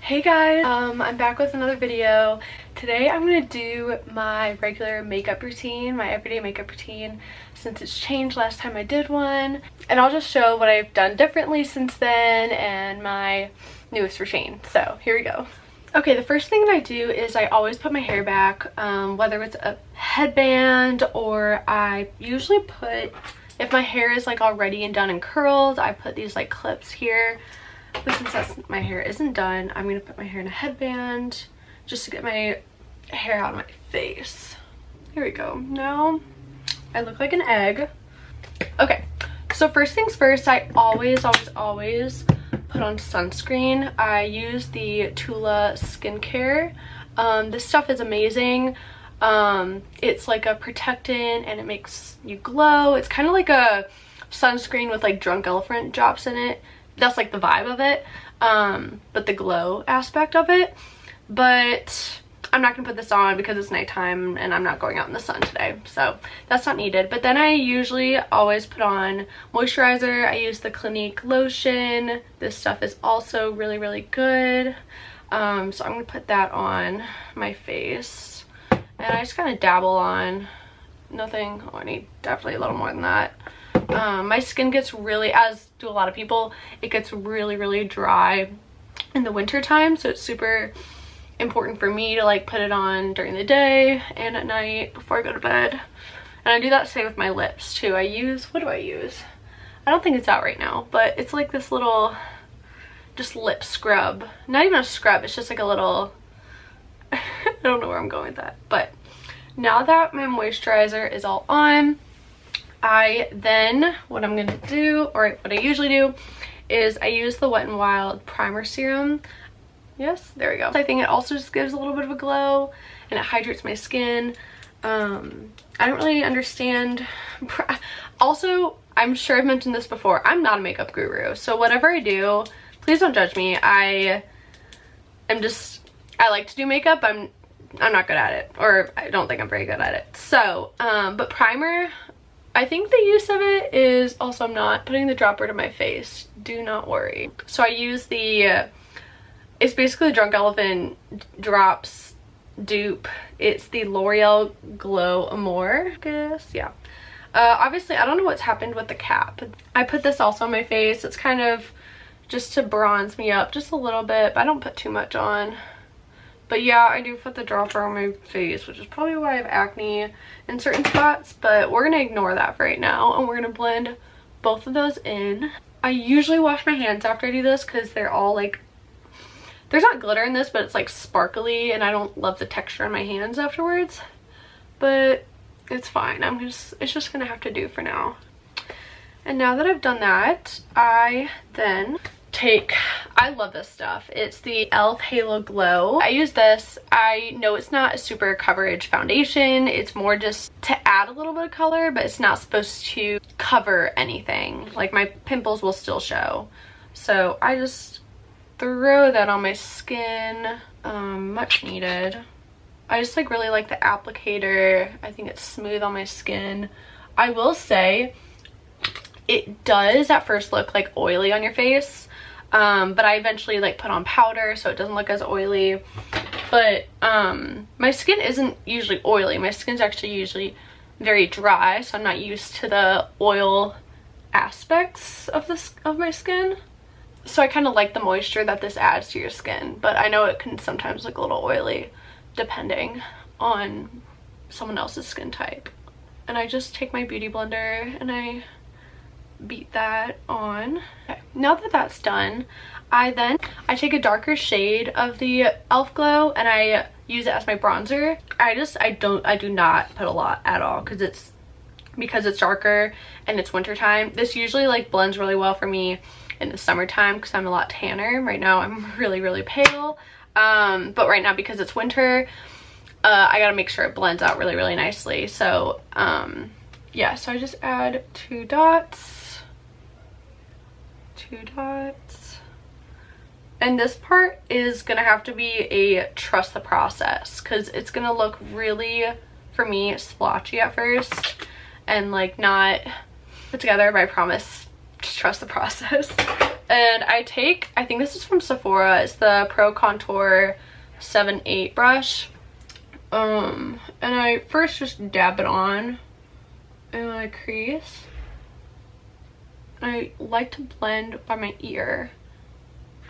Hey guys, I'm back with another video. Today I'm gonna do my regular makeup routine, my everyday makeup routine, since it's changed last time I did one. And I'll just show what I've done differently since then and my newest routine. So here we go. Okay, the first thing that I do is I always put my hair back, whether it's a headband or I usually put, if my hair is like already and done and curled, I put these like clips here. But since my hair isn't done, I'm gonna put my hair in a headband just to get my hair out of my face. Here we go. Now I look like an egg. Okay, so first things first, I always put on sunscreen. I use the Tula skincare. This stuff is amazing. It's like a protectant and it makes you glow. It's kind of like a sunscreen with like drunk elephant drops in it. That's like the vibe of it, but the glow aspect of it. But I'm not gonna put this on because it's nighttime and I'm not going out in the sun today, so that's not needed. But then I usually always put on moisturizer. I use the Clinique lotion. This stuff is also really good. So I'm gonna put that on my face and I just kind of dabble on nothing. Oh, I need definitely a little more than that. My skin gets really, as do a lot of people, it gets really dry in the winter time, so it's super important for me to like put it on during the day and at night before I go to bed. And I do that same with my lips too. I use, what do I use? I don't think it's out right now, but it's like this little just lip scrub. Not even a scrub, it's just like a little I don't know where I'm going with that. But now that my moisturizer is all on, what I'm gonna do, or what I usually do, is I use the Wet n Wild primer serum. Yes, there we go. I think it also just gives a little bit of a glow and it hydrates my skin. I don't really understand. Also, I'm sure I've mentioned this before, I'm not a makeup guru, so whatever I do, please don't judge me. I like to do makeup. I'm not good at it, or I don't think I'm very good at it. So but primer, I think the use of it is also, I'm not putting the dropper to my face, do not worry. So I use the, it's basically Drunk Elephant drops dupe. It's the L'Oreal Glow Amore, I guess, yeah. Obviously, I don't know what's happened with the cap. I put this also on my face. It's kind of just to bronze me up just a little bit, but I don't put too much on. But yeah, I do put the dropper on my face, which is probably why I have acne in certain spots, but we're gonna ignore that for right now and we're gonna blend both of those in. I usually wash my hands after I do this because they're all like, there's not glitter in this, but it's like sparkly and I don't love the texture on my hands afterwards, but it's fine. It's just gonna have to do for now. And now that I've done that, I then I love this stuff. It's the e.l.f. Halo Glow. I use this. I know it's not a super coverage foundation. It's more just to add a little bit of color, but it's not supposed to cover anything. Like my pimples will still show. So I just throw that on my skin. Much needed. I just like really like the applicator. I think it's smooth on my skin. I will say it does at first look like oily on your face. But I eventually like put on powder so it doesn't look as oily. But my skin isn't usually oily. My skin's actually usually very dry, so I'm not used to the oil aspects of my skin. So I kind of like the moisture that this adds to your skin, but I know it can sometimes look a little oily depending on someone else's skin type. And I just take my beauty blender and I beat that on. Okay. Now that that's done, I take a darker shade of the e.l.f. Glow and I use it as my bronzer. I do not put a lot at all because it's darker and it's wintertime. This usually like blends really well for me in the summertime because I'm a lot tanner. Right now I'm really pale, but right now because it's winter, I gotta make sure it blends out really nicely. So yeah, so I just add two dots. And this part is gonna have to be a trust the process because it's gonna look really, for me, splotchy at first and like not put together, but I promise, just trust the process. And I think this is from Sephora. It's the Pro Contour 7-8 brush. And I first just dab it on in my crease. I like to blend by my ear,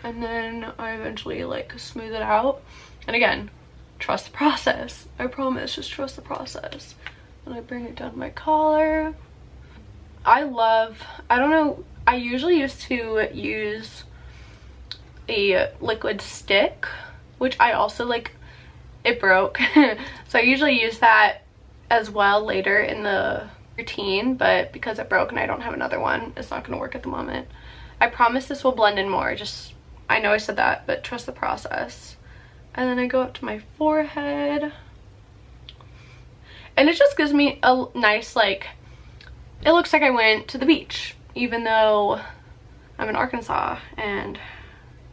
and then I eventually like smooth it out. And again, trust the process. I promise, just trust the process. And I bring it down to my collar. I don't know, I usually used to use a liquid stick, which I also like, it broke. So I usually use that as well later in the routine, but because it broke and I don't have another one, it's not gonna work at the moment. I promise this will blend in more. Just, I know I said that, but trust the process. And then I go up to my forehead, and it just gives me a nice, like, it looks like I went to the beach, even though I'm in Arkansas and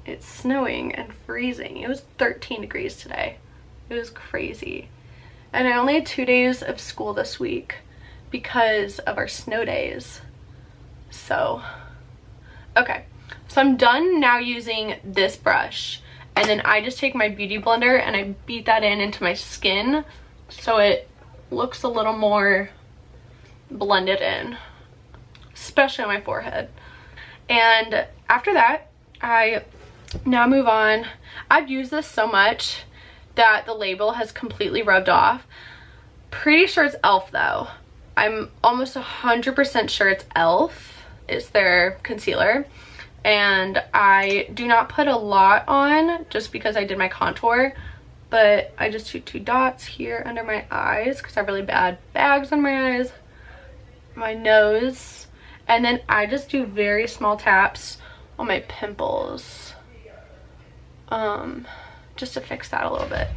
it's snowing and freezing. It was 13 degrees today. It was crazy. And I only had 2 days of school this week because of our snow days. So, okay. So I'm done now using this brush. And then I just take my beauty blender and I beat that into my skin so it looks a little more blended in, especially on my forehead. And after that, I now move on. I've used this so much that the label has completely rubbed off. Pretty sure it's e.l.f. though. I'm almost 100% sure it's e.l.f. It's their concealer. And I do not put a lot on just because I did my contour, but I just do 2 dots here under my eyes because I have really bad bags on my eyes, my nose, and then I just do very small taps on my pimples, just to fix that a little bit.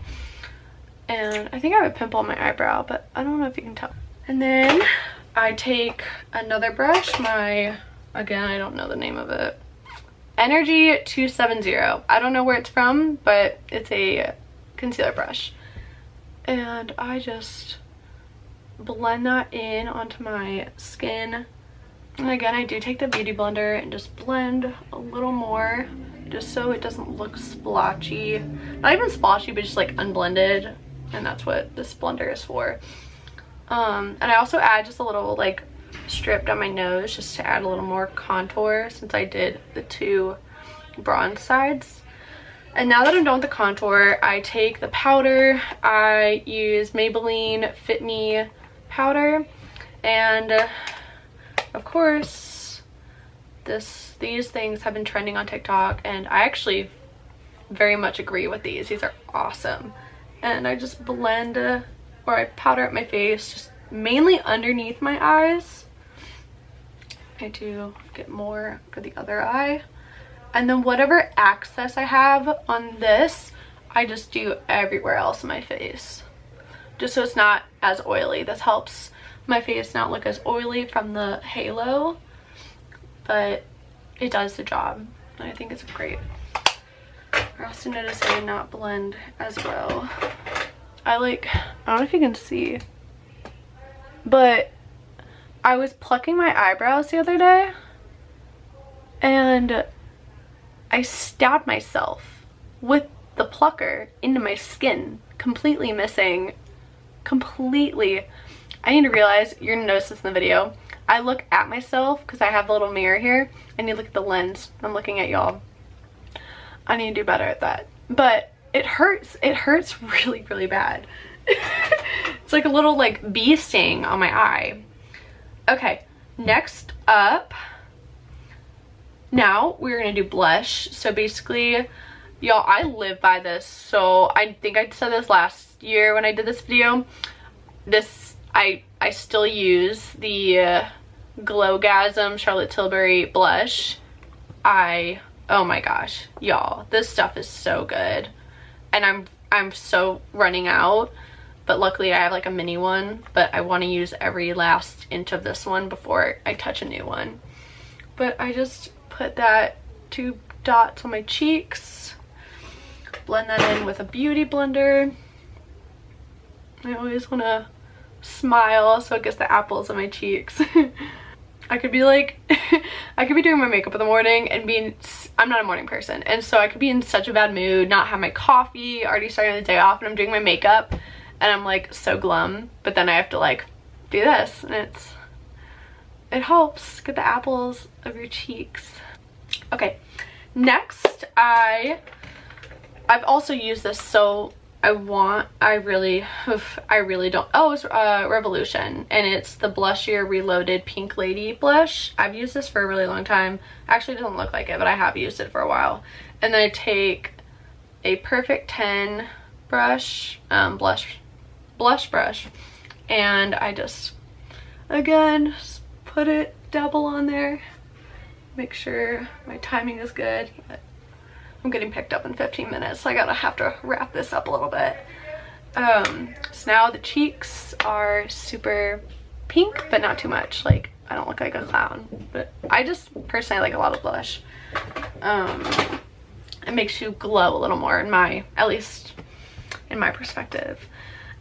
And I think I have a pimple on my eyebrow, but I don't know if you can tell. And then I take another brush, again, I don't know the name of it, Energy 270. I don't know where it's from, but it's a concealer brush. And I just blend that in onto my skin. And again, I do take the beauty blender and just blend a little more, just so it doesn't look splotchy. Not even splotchy, but just like unblended. And that's what this blender is for. And I also add just a little like strip down my nose just to add a little more contour since I did the 2 bronze sides. And now that I'm done with the contour, I take the powder. I use Maybelline Fit Me powder, and of course these things have been trending on TikTok, and I actually very much agree with these. These are awesome. And I just blend or I powder up my face, just mainly underneath my eyes. I do get more for the other eye, and then whatever excess I have on this, I just do everywhere else in my face, just so it's not as oily. This helps my face not look as oily from the halo, but it does the job, and I think it's great. I also noticed I did not blend as well. I don't know if you can see, but I was plucking my eyebrows the other day and I stabbed myself with the plucker into my skin, completely missing, completely. I need to realize, you're gonna notice this in the video, I look at myself because I have a little mirror here. I need to look at the lens. I'm looking at y'all. I need to do better at that. But it hurts. It hurts really, really bad. It's like a little like bee sting on my eye. Okay, next up, now we're gonna do blush. So basically, y'all, I live by this. So I think I said this last year when I did this video. I still use the Glowgasm Charlotte Tilbury blush. Oh my gosh, y'all, this stuff is so good. And I'm so running out, but luckily I have like a mini one, but I want to use every last inch of this one before I touch a new one. But I just put that 2 dots on my cheeks, blend that in with a beauty blender. I always want to smile so it gets the apples on my cheeks. I could be like I could be doing my makeup in the morning and I'm not a morning person, and so I could be in such a bad mood, not have my coffee, already starting the day off, and I'm doing my makeup and I'm like so glum, but then I have to like do this, and it helps get the apples of your cheeks. Okay, next I've also used this, so I really don't. Oh, it's Revolution, and it's the Blushier Reloaded Pink Lady blush. I've used this for a really long time. Actually, it doesn't look like it, but I have used it for a while. And then I take a Perfect 10 brush, blush brush, and I just, again, just put it double on there. Make sure my timing is good. I'm getting picked up in 15 minutes, so I have to wrap this up a little bit. So now the cheeks are super pink, but not too much. Like, I don't look like a clown, but I just personally like a lot of blush. It makes you glow a little more, at least in my perspective.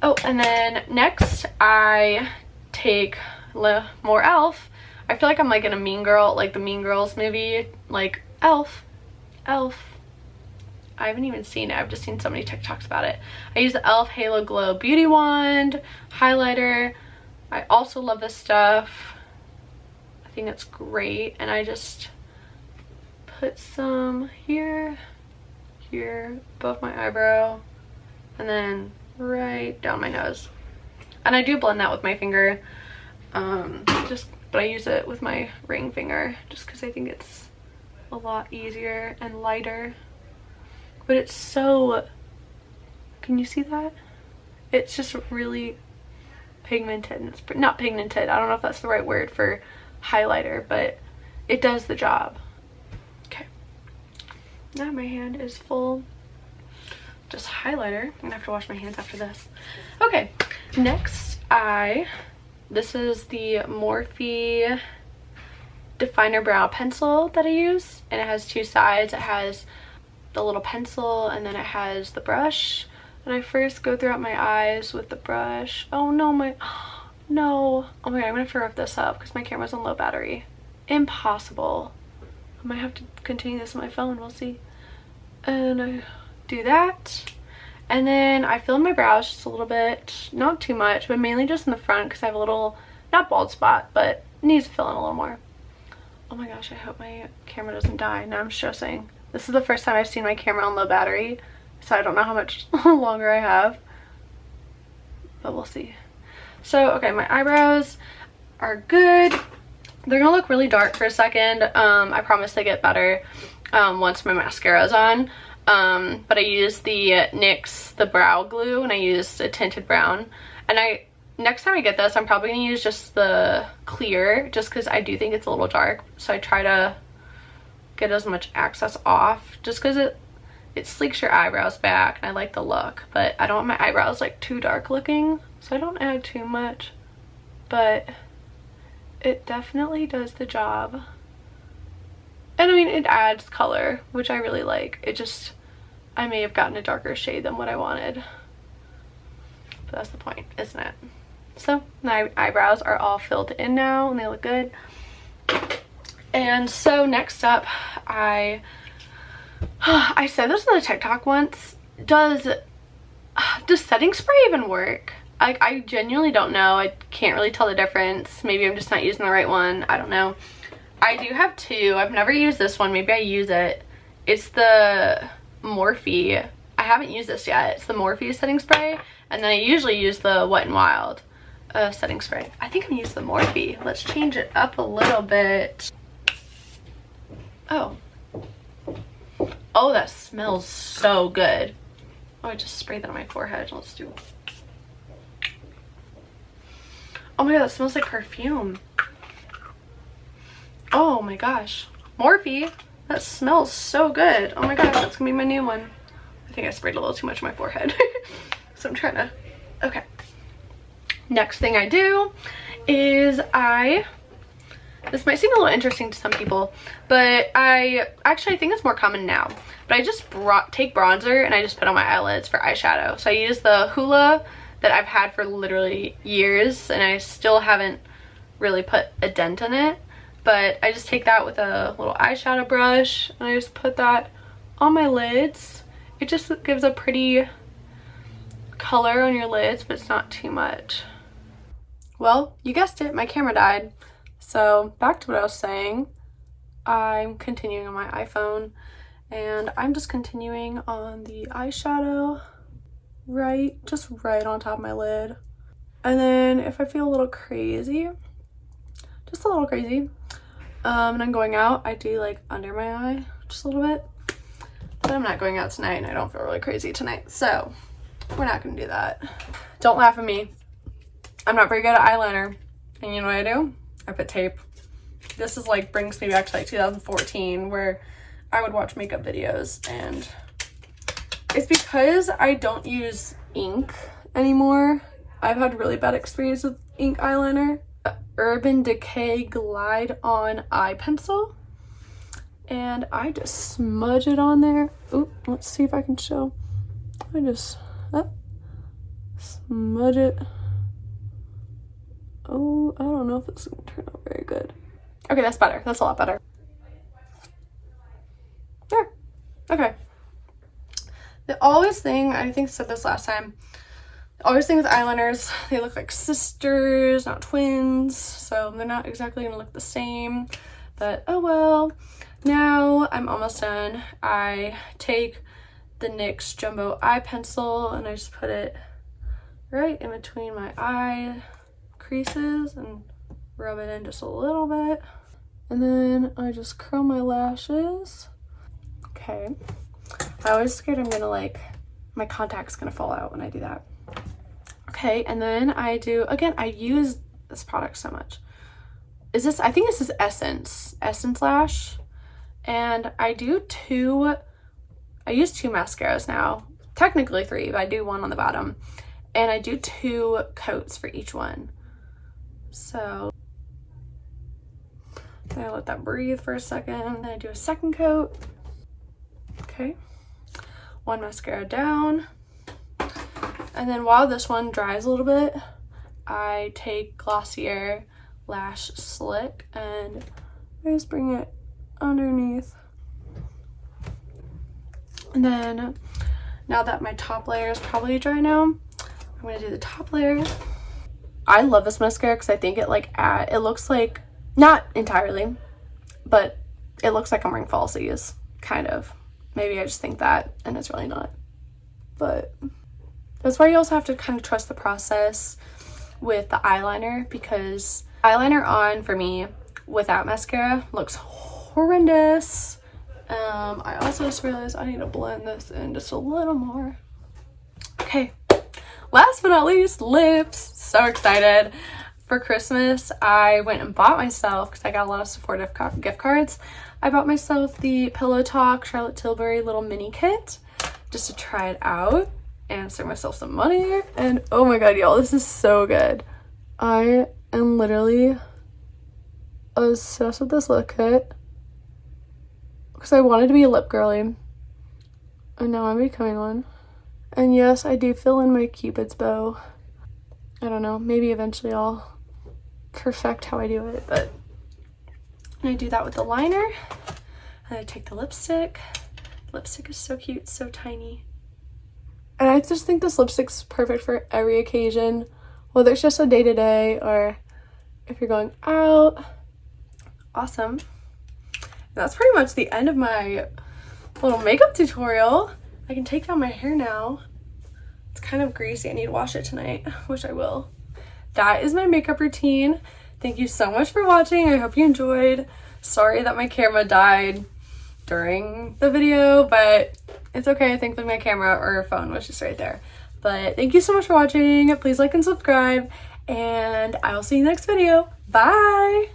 Oh, and then next I take more e.l.f. I feel like I'm like in a Mean Girl, like the Mean Girls movie, like e.l.f. I haven't even seen it. I've just seen so many TikToks about it. I use the e.l.f. Halo Glow Beauty Wand highlighter. I also love this stuff. I think it's great. And I just put some here above my eyebrow, and then right down my nose. And I do blend that with my finger, but I use it with my ring finger just because I think it's a lot easier and lighter. But it's so, can you see that? It's just really pigmented. It's not pigmented, I don't know if that's the right word for highlighter, but it does the job. Okay, now my hand is full. Just highlighter. I'm gonna have to wash my hands after this. Okay, next this is the Morphe Definer Brow Pencil that I use, and it has two sides. It has the little pencil, and then it has the brush. And I first go throughout my eyes with the brush. Oh no, no. Oh my god, I'm gonna have to wrap this up because my camera's on low battery. Impossible. I might have to continue this on my phone, we'll see. And I do that. And then I fill in my brows just a little bit, not too much, but mainly just in the front because I have a little, not bald spot, but it needs to fill in a little more. Oh my gosh, I hope my camera doesn't die. Now I'm stressing. This is the first time I've seen my camera on low battery, so I don't know how much longer I have, but we'll see. So, okay, my eyebrows are good. They're gonna look really dark for a second. I promise they get better once my mascara is on. But I used the NYX, the brow glue, and I used a tinted brown. And next time I get this, I'm probably gonna use just the clear, just because I do think it's a little dark. So I try to get as much excess off, just because it sleeks your eyebrows back, and I like the look. But I don't want my eyebrows like too dark looking, so I don't add too much. But it definitely does the job. And I mean, it adds color, which I really like. It just, I may have gotten a darker shade than what I wanted. But that's the point, isn't it? So my eyebrows are all filled in now and they look good. And so next up, I said this on a TikTok once. Does setting spray even work? I genuinely don't know. I can't really tell the difference. Maybe I'm just not using the right one. I don't know. I do have two. I've never used this one. Maybe I use it. It's the Morphe. I haven't used this yet. It's the Morphe setting spray. And then I usually use the Wet n Wild setting spray. I think I'm gonna use the Morphe. Let's change it up a little bit. Oh. Oh, that smells so good. Oh, I just sprayed that on my forehead. Let's do it. Oh my god, that smells like perfume. Oh my gosh. Morphe, that smells so good. Oh my gosh, that's gonna be my new one. I think I sprayed a little too much on my forehead. So I'm trying to, okay. Next thing I do is this might seem a little interesting to some people, but I think it's more common now. But I just take bronzer and I just put on my eyelids for eyeshadow. So I use the Hoola that I've had for literally years, and I still haven't really put a dent in it. But I just take that with a little eyeshadow brush and I just put that on my lids. It just gives a pretty color on your lids, but it's not too much. Well, you guessed it, my camera died. So back to what I was saying. I'm continuing on my iPhone and I'm just continuing on the eyeshadow just right on top of my lid. And then if I feel a little crazy, just a little crazy, and I'm going out, I do like under my eye just a little bit. But I'm not going out tonight and I don't feel really crazy tonight, so we're not gonna do that. Don't laugh at me. I'm not very good at eyeliner. And you know what I do? I put tape. This is like brings me back to like 2014 where I would watch makeup videos, and it's because I don't use ink anymore. I've had really bad experience with ink eyeliner. Urban Decay Glide On Eye Pencil. And I just smudge it on there. Ooh, let's see if I can show. I just smudge it. Oh, I don't know if it's gonna turn out very good. Okay, that's better. That's a lot better. There. Okay. The always thing, I think I said this last time, the always thing with eyeliners, they look like sisters, not twins, so they're not exactly gonna look the same, but oh well. Now I'm almost done. I take the NYX Jumbo Eye Pencil and I just put it right in between my eye creases and rub it in just a little bit. And then I just curl my lashes. Okay. I always scared I'm gonna like, my contact's gonna fall out when I do that. Okay, and then I do, again, I use this product so much. I think this is Essence Lash. And I use 2 mascaras now. Technically 3, but I do one on the bottom. And I do 2 coats for each one. So I let that breathe for a second. Then I do a second coat. Okay. 1 mascara down. And then while this one dries a little bit, I take Glossier Lash Slick and I just bring it underneath. And then now that my top layer is probably dry now, I'm gonna do the top layer. I love this mascara because I think it it looks like, not entirely, but it looks like I'm wearing falsies, kind of. Maybe I just think that and it's really not. But that's why you also have to kind of trust the process with the eyeliner, because eyeliner on for me without mascara looks horrendous. I also just realized I need to blend this in just a little more. Okay, last but not least, lips. So excited. For Christmas, I went and bought myself, because I got a lot of Sephora gift cards, I bought myself the Pillow Talk Charlotte Tilbury little mini kit just to try it out and save myself some money. And oh my god, y'all, this is so good. I am literally obsessed with this lip kit because I wanted to be a lip girly and now I'm becoming one. And yes, I do fill in my Cupid's bow. I don't know, maybe eventually I'll perfect how I do it, but I do that with the liner. And I take the lipstick. Lipstick is so cute, so tiny. And I just think this lipstick's perfect for every occasion, whether it's just a day-to-day or if you're going out. Awesome. And that's pretty much the end of my little makeup tutorial. I can take down my hair now. It's kind of greasy. I need to wash it tonight, which I will. That is my makeup routine. Thank you so much for watching. I hope you enjoyed. Sorry that my camera died during the video, but it's okay. I think my camera or phone was just right there. But thank you so much for watching. Please like and subscribe, and I will see you next video. Bye!